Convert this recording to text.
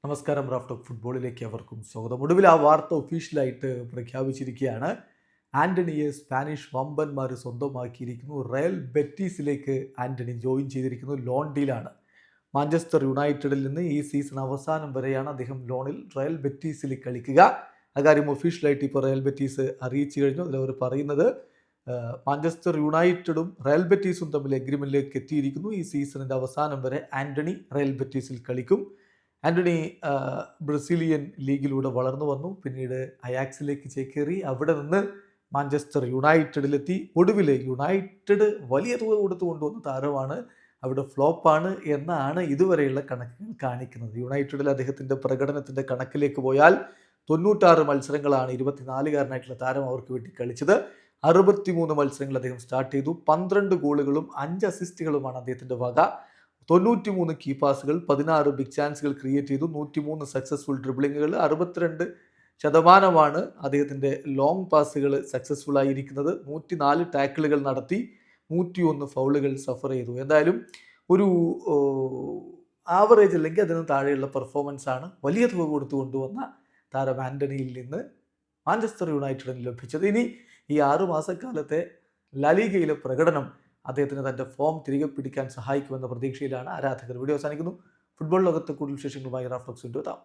നമസ്കാരം. Raf talk ഫുട്ബോളിലേക്ക് അവർക്കും സ്വാഗതം. ഒടുവിൽ ആ വാർത്ത ഒഫീഷ്യലായിട്ട് പ്രഖ്യാപിച്ചിരിക്കുകയാണ്. ആന്റണിയെ സ്പാനിഷ് വമ്പന്മാർ സ്വന്തമാക്കിയിരിക്കുന്നു. റയൽ ബെറ്റീസിലേക്ക് ആന്റണി ജോയിൻ ചെയ്തിരിക്കുന്നു. ലോൺ ഡീലാണ്. മാഞ്ചസ്റ്റർ യുണൈറ്റഡിൽ നിന്ന് ഈ സീസൺ അവസാനം വരെയാണ് അദ്ദേഹം ലോണിൽ റയൽ ബെറ്റീസിൽ കളിക്കുക. അക്കാര്യം ഒഫീഷ്യലായിട്ട് ഇപ്പോൾ റയൽ ബെറ്റീസ് അറിയിച്ചു കഴിഞ്ഞു. അതിലവർ പറയുന്നത് മാഞ്ചസ്റ്റർ യുണൈറ്റഡും റയൽ ബെറ്റീസും തമ്മിൽ എഗ്രിമെന്റിലേക്ക് എത്തിയിരിക്കുന്നു. ഈ സീസണിന്റെ അവസാനം വരെ ആന്റണി റയൽ ബെറ്റീസിൽ കളിക്കും. ആന്റണി ബ്രസീലിയൻ ലീഗിലൂടെ വളർന്നു വന്നു. പിന്നീട് അയാക്സിലേക്ക് ചേക്കേറി. അവിടെ നിന്ന് മാഞ്ചസ്റ്റർ യുണൈറ്റഡിലെത്തി. ഒടുവിൽ യുണൈറ്റഡ് വലിയ തുക കൊടുത്തു കൊണ്ടുവന്ന താരമാണ്. അവിടെ ഫ്ലോപ്പാണ് എന്നാണ് ഇതുവരെയുള്ള കണക്കുകൾ കാണിക്കുന്നത്. യുണൈറ്റഡിൽ അദ്ദേഹത്തിൻ്റെ പ്രകടനത്തിൻ്റെ കണക്കിലേക്ക് പോയാൽ 96 മത്സരങ്ങളാണ് 24-കാരനായിട്ടുള്ള താരം അവർക്ക് വേണ്ടി കളിച്ചത്. 63 മത്സരങ്ങൾ അദ്ദേഹം സ്റ്റാർട്ട് ചെയ്തു. 12 ഗോളുകളും 5 അസിസ്റ്റുകളുമാണ് അദ്ദേഹത്തിൻ്റെ വക. 93 കീ പാസുകൾ, 16 ബിഗ് ചാൻസുകൾ ക്രിയേറ്റ് ചെയ്തു, 103 സക്സസ്ഫുൾ ഡ്രിബിളിങ്ങുകൾ, 62% അദ്ദേഹത്തിൻ്റെ ലോങ് പാസുകൾ സക്സസ്ഫുൾ ആയിരിക്കുന്നത്. 104 ടാക്കിളുകൾ നടത്തി, 101 ഫൗളുകൾ സഫർ ചെയ്തു. എന്തായാലും ഒരു ആവറേജ് അല്ലെങ്കിൽ അതിന് താഴെയുള്ള പെർഫോമൻസ് ആണ് വലിയ തുക കൊടുത്തു കൊണ്ടുവന്ന താരം ആന്റണിയിൽ നിന്ന് മാഞ്ചസ്റ്റർ യുണൈറ്റഡിന് ലഭിച്ചത്. ഇനി ഈ 6 മാസക്കാലത്തെ ലാലിഗയിലെ പ്രകടനം അദ്ദേഹത്തിന് തൻ്റെ ഫോം തിരികെ പിടിക്കാൻ സഹായിക്കുമെന്ന പ്രതീക്ഷയിലാണ് ആരാധകർ. വീഡിയോ അവസാനിക്കുന്നു. ഫുട്ബോൾ ലോകത്ത് കൂടുതൽ വിശേഷങ്ങളുമായി റാഫ് ടോക്സ് എത്താം.